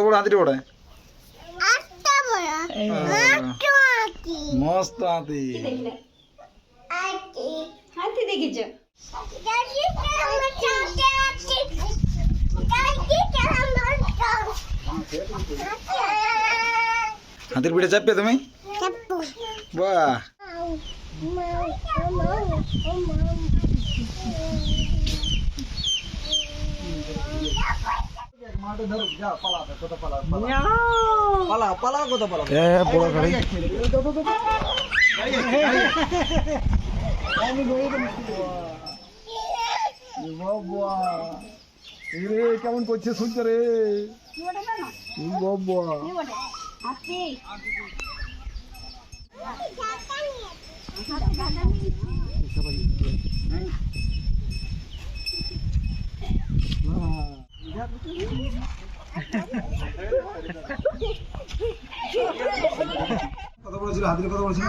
বড় হাতিটা ওটা? আটটা বড় মস্ত হাতি। কি দেখলে? হাতি হাতি দেখেছ? দাদি কেমন চলছে দাদি কেমন হাতির পিঠে চাপবে তুমি? চাপু বাহ, বড় গাড়ি। কেমন করছে সূর্য রে বাবা। হাতি কত বড় ছিল হাতির? কত বড় ছিল?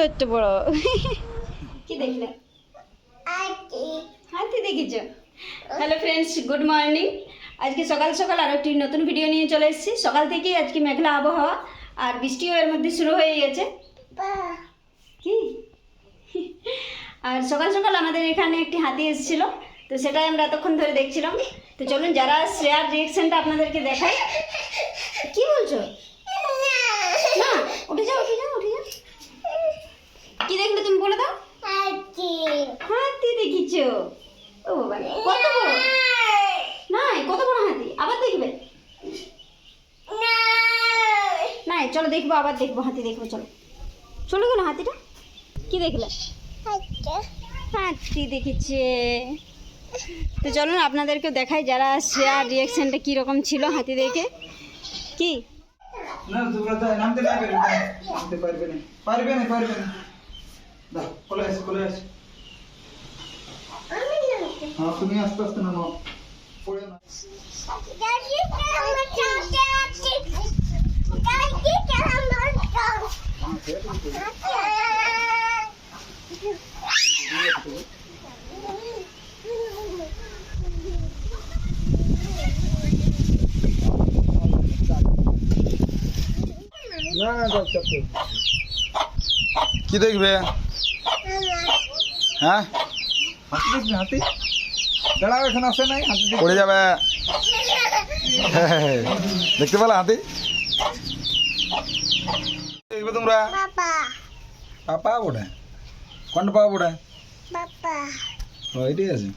এত বড়। কি দেখলে? হাতি হাতি দেখেছ? Hello friends, good morning. আজকে সকাল সকাল আরও একটি নতুন ভিডিও নিয়ে চলে এসেছি। সকাল থেকেই আজকে মেঘলা আবহাওয়া আর বৃষ্টিও এর মধ্যে শুরু হয়ে গেছে। কি আর সকাল সকাল আমাদের এখানে একটি হাতি এসেছিলো, তো সেটাই আমরা এতক্ষণ ধরে দেখছিলাম। তো চলুন যারা শেয়ার রিয়েকশনটা আপনাদেরকে দেখাই। কি বলছো? না, উঠে যাও উঠে যাও উঠে যাও। কি দেখলে তুমি বলে দাও? হাতি হাতি দেখিছ? ও বাবা, কত বড়? নাই, কত বড় হাতি? আবার দেখবে? নাই, চলো দেখবো, আবার দেখবো, হাতি দেখবো। চলো চলে গেলো হাতিটা। কি দেখলে? হাতি দেখেছে। তো চলুন আপনাদেরকে দেখাই যারা শেয়ার রিয়েকশনটা কীরকম ছিল হাতি দেখে। কি না তোমরা তো নামতে পারবে না, নামতে পারবে না, পারবে না, পারবে না। দাও, কোলে আসো, কোলে আসো। হ্যাঁ, তুমি আস্তে আস্তে নামো, পড়ে না। দাদি কেমন চলছে দাদি কেমন কি দেখবে? হ্যাঁ, হাতি দেখবে? হাতি দাঁড়াও, এখানে আসে নাই, হাতি পড়ে যাবে। দেখতে পেলা হাতি? দেখবে তোমরা? বাবা পাপা ওটা কোনটা? পাপা ওটা বাবা ওইটাই আছে।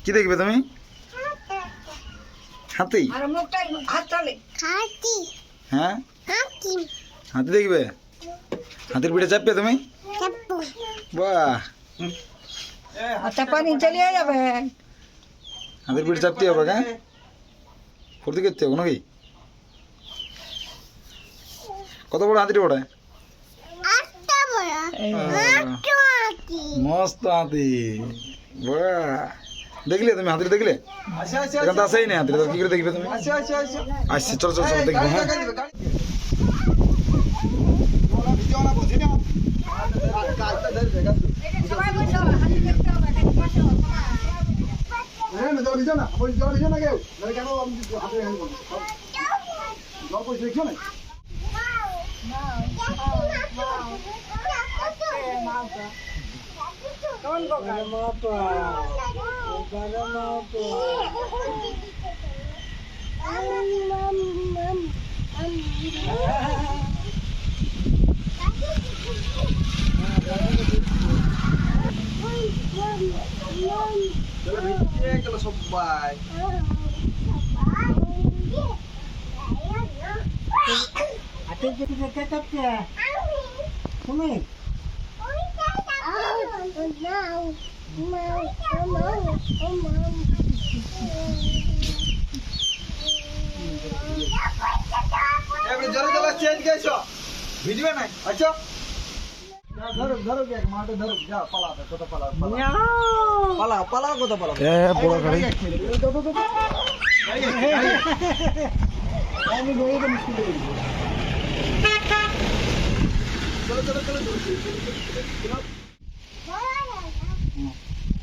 কি দেখবে তুমি? হাতি? হাতি হ্যাঁ, হাতি হাতি দেখবে? হাতির পিঠে চাপবে তুমি? চাপু বাহ, পানি চলে যাবে। হাতির পিঠে চাপতে হবে। হ্যাঁ, ফুর্তি করতে হবে নাকি? কত বড় হাতিটা ওটা? আটটা বড় হাতি মস্ত হাতি। বাহ, দেখলে তুমি হাতিটা? দেখলে এখান তো আসেই না হাতিটা, কি করে দেখবে তুমি? আসছে, চলো চলো চলো দেখবে। হ্যাঁ, সবাই তুমি জোরে জোরে চেঞ্জ গেছো ভিডিও নাই। আচ্ছা ধরো ধরো, এক মাঠে ধরো, যা পালা, কত পালা, পালা পালা, কত পালা। বড় গাড়ি। আমি গিয়ে তো মুশকিল হয়ে গেছে। চলো চলো চলো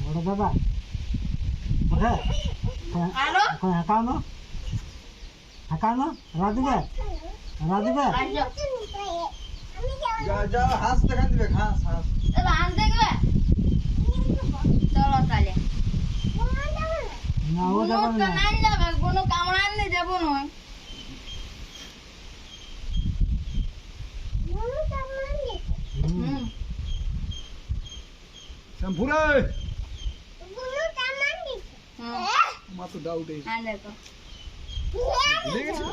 বড় দাদা। হ্যাঁ আলো হাঁকানো হাঁকানো রাজুবে রাজুবে যা যা হাঁস দেখা দিবে হাঁস হাঁস এবার আন দেখবে চলো তাহলে না ও যাবে না নাই যাবে কোনো কামড়া আনলে যাবো নয় শ্যাম্পুরে হুম আমার তো ডাউট এই আন দেখো ভুলে গেছি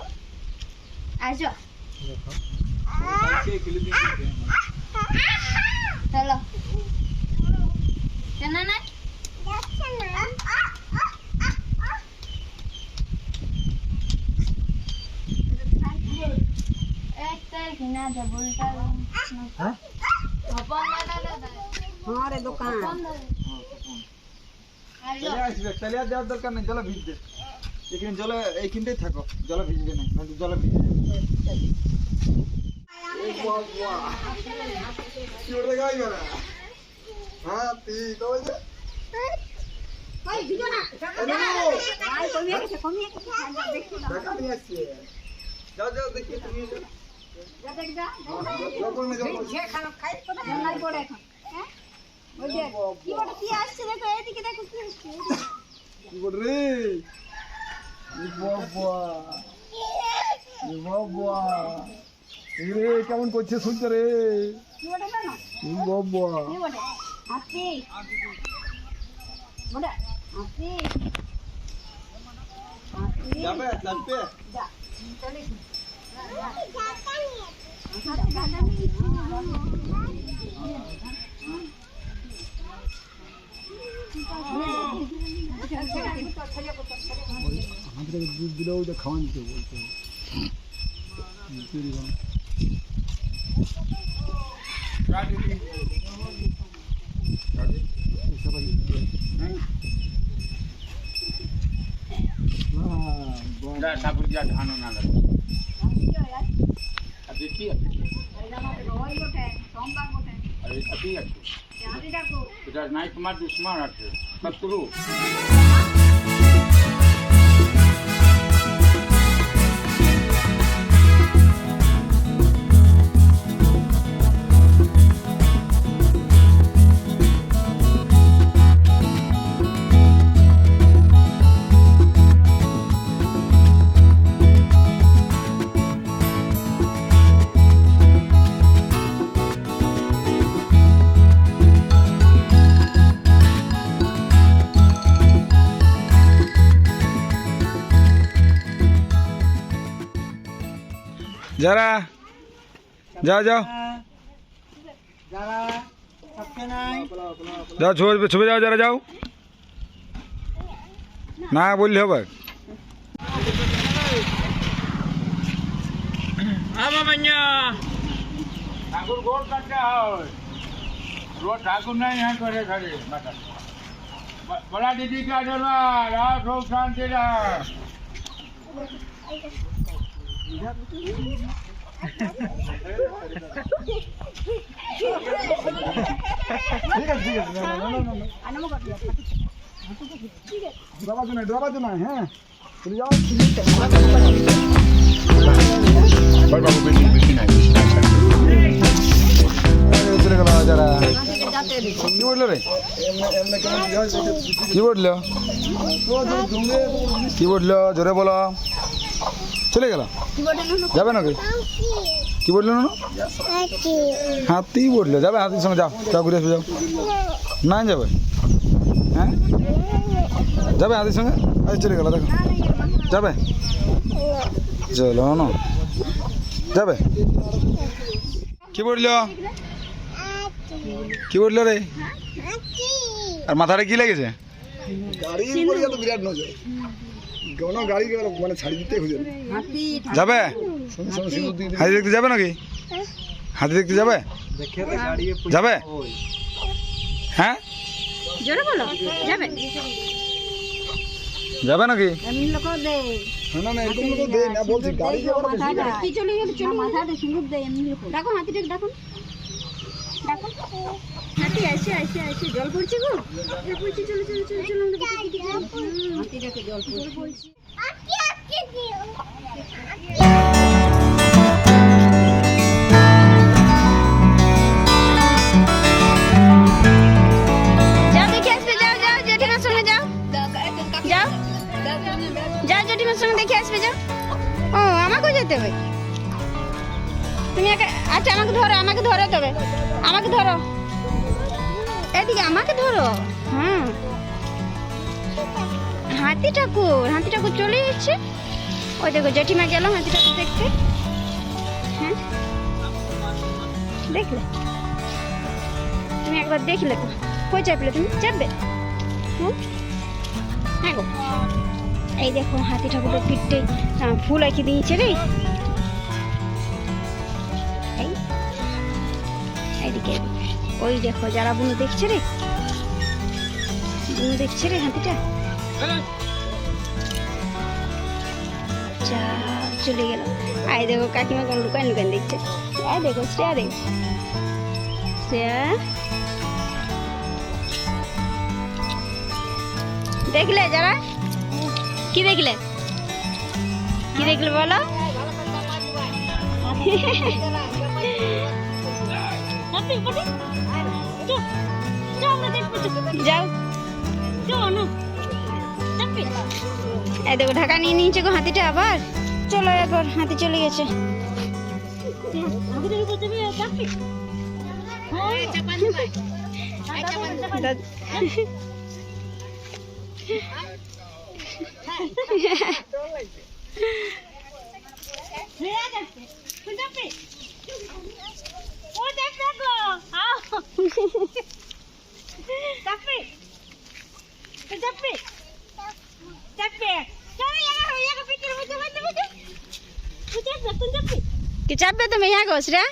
আসো কালকে কিলো দিন চলো কেন না একটা কিনা বলটা হ্যাঁ हमारे दुकान চলে আসবে চলে আর যাওয়ার দরকার নেই জলে ভিজবে এখানে জলে এইখানটাই থাকো জলে ভিজবে না নয়তো জলে ভিজে যাবে কি ওটা গাই না হ্যাঁ তুই তো ওই যে দেখা নিয়ে আসছি যাও যাও দেখি তুমি যাও কোন যাও কি বল রে বাবা বাবা রে কেমন করছে শুনতে রে বাবা যাবে যাবে আমাদের দুধ দিলেও তো খাওয়ান দিতে বলতে ठाकुर जी ठानो ना लगे देखिए अरे अभी এটা নাই তোমার দুশ্মন আছে শত্রু যারা যাও যাও যাও ছবি যাও যারা যাও না বললে হবে ঠাকুর গোল কাটতে হয় रोज ठाकुर नहीं यहाँ करे घरे बड़ा दीदी का धन्यवाद आप लोग शांति रहा ড্রাবা তো নাই হ্যাঁ চলে যাও बाबू बेटी बेटी नहीं চলে গেল যারা কি বললো রে কি বললো কি বললো জোরে বলো চলে গেল যাবে নাকি কি বললো না হাতি বললো যাবে হাতির সঙ্গে যাও যাও ঘুরে আসবে যাও না যাবে হ্যাঁ যাবে হাতির সঙ্গে আজ চলে গেল দেখো যাবে চলো না যাবে কি বললো কি বললো রে আর মাথাটা কি লেগেছে গাড়ি তো বিরাট নজর কোনো গাড়ি মানে ছাড়ি দিতে খুঁজে যাবে হাতি দেখতে যাবে নাকি হাতি দেখতে যাবে যাবে হ্যাঁ জোরে বলো যাবে যাবে নাকি এমনি লোক দে না না এরকম লোক দে না বলছি গাড়ি কি কি চলে গেল চলো মাথাতে সিঁদুর দে এমনি লোক ডাকো হাতিটাকে ডাকো হাতি আসে আসে আসে জল পড়ছে গো, জল পড়ছে, চলো চলো চলো চলো আমরা দেখে দেখে হাতিটাকে জল পড়ছে। আকি আকি দিও যাও দেখে আসবে, যাও যাও জেঠিমার সঙ্গে যাও, যাও যাও জেঠিমার সঙ্গে দেখে আসবে, যাও। ও আমাকেও যেতে হবে, তুমি আচ্ছা আমাকে ধরো, আমাকে ধরো, তবে আমাকে ধরো, এদিকে আমাকে ধরো। হ্যাঁ হাতি ঠাকুর চলে যাচ্ছে, ওই দেখো জেঠিমা গেল হাতি ঠাকুর দেখতে। হ্যাঁ দেখলে, তুমি একবার দেখলে তো, কই চাপলে তুমি, চাপবে? হ্যাঁ গো, এই দেখো হাতি ঠাকুরের পিঠে ফুল আঁকি দিয়েছে রে। এইদিকে ওই দেখো যারা বুনু দেখছে রে, বুনু দেখছে রে হাতিটা। যা চলে গেল। আই দেখো কাকিমা কোন লুকান লুকান দেখছে। আই দেখো শ্রেয়া, দেখো শ্রেয়া, দেখলে যারা, কি দেখলে, কি দেখলে বলো? যাও, এই দেখো ঢাকা নিয়ে নিয়েছে গো হাতিটা আবার। চলো এবার, হাতি চলে গেছে। কি চাপবে তুমি? হ্যাঁ গো শ্রেয়া,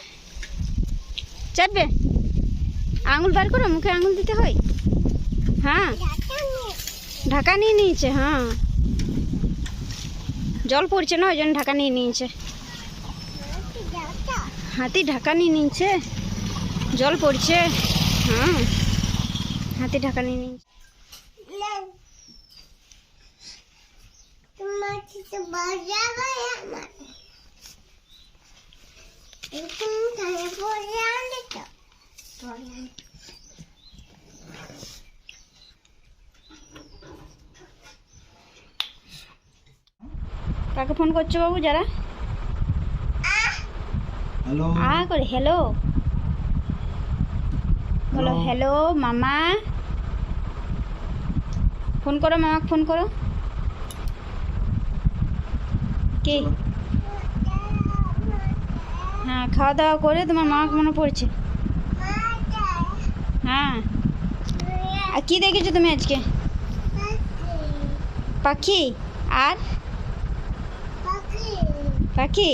চাপবে? আঙুল বার করো, মুখে আঙুল দিতে হয়। হ্যাঁ ঢাকা নিয়ে নিয়েছে, হ্যাঁ জল পড়ছে না ওই জন্য ঢাকা নিয়ে নিয়েছে। হাতি ঢাকা নিয়ে নিয়েছে, জল পড়ছে। হ্যাঁ হাতি ঢাকা নিয়ে নিয়েছে। তোমার কিছু বাজাবে আমার তুমি তাহলে পড়ে আনলে তো কাকে ফোন করছো বাবু? যারা হ্যালো করে হ্যালো বলো, হ্যালো মামা, ফোন করো মামাকে, ফোন করো। কে? হ্যাঁ খাওয়া দাওয়া করে তোমার মামাকে মনে পড়ছে। হ্যাঁ আর কি দেখেছো তুমি আজকে? পাখি আর পাখি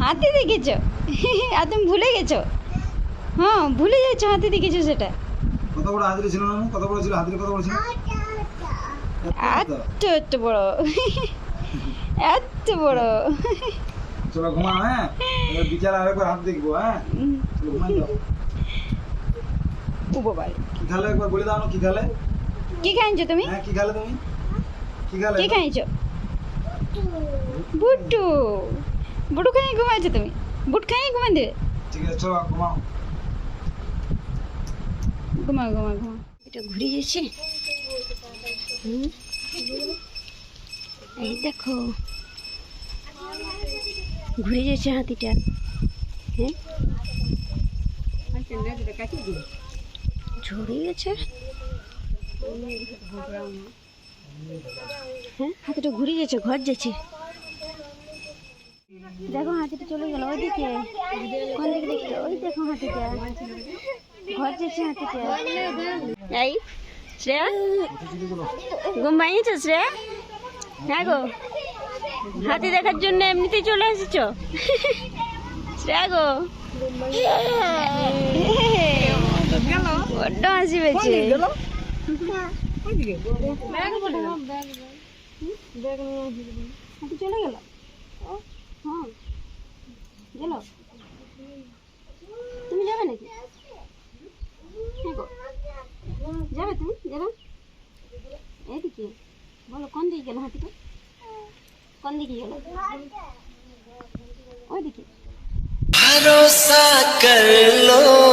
হাতি দেখেছো? আর তুমি ভুলে গেছো? হ্যাঁ ভুলে যাচ্ছ হাতি দেখেছো সেটা। কত বড় হাতির ছিল না? কত বড় ছিল হাতির? কত বড় ছিল? এত বড়, এত বড়। চলো ঘুমা। হ্যাঁ বিকাল আরেকবার হাত দেখবো। হ্যাঁ ঘুমাই যাও। ও বাবা কি খালে একবার বলে দাও না, কি খালে? কি খাইছো তুমি? হ্যাঁ কি খালে তুমি? কি খালে? কি খাইছো? বুট্টু, বুটু খাই ঘুমাইছো তুমি? বুট খাই ঘুমাই দেবে? ঠিক আছে চলো ঘুমাও। ঘুমাও ঘুমাও ঘুমাও। এটা ঘুরে যাচ্ছে। এই দেখো ঘুরে যাচ্ছে হাতিটা। হ্যাঁ ঝরে গেছে। হ্যাঁ হাতিটা ঘুরে যাচ্ছে, ঘর যাচ্ছে। দেখো হাতিটা চলে গেল ওইদিকে, কোন দিকে দেখতে? ওই দেখো হাতিটা ঘর যাচ্ছে, হাতিটা। এই শ্রেয়া ঘুম ভাঙিয়েছো শ্রেয়া? হ্যাঁ গো হাতি দেখার জন্য এমনিতেই চলে এসেছো শ্রেয়া গো? বড্ড হাসি পেয়েছে। হাতি চলে গেল। হ্যাঁ গেল তুমি যাবে নাকি হ্যাঁ গো যাবে তুমি যাবে এইদিকে বলো কোন দিকে গেল হাতিটা কোন দিকে গেল ওইদিকে भरोसा कर लो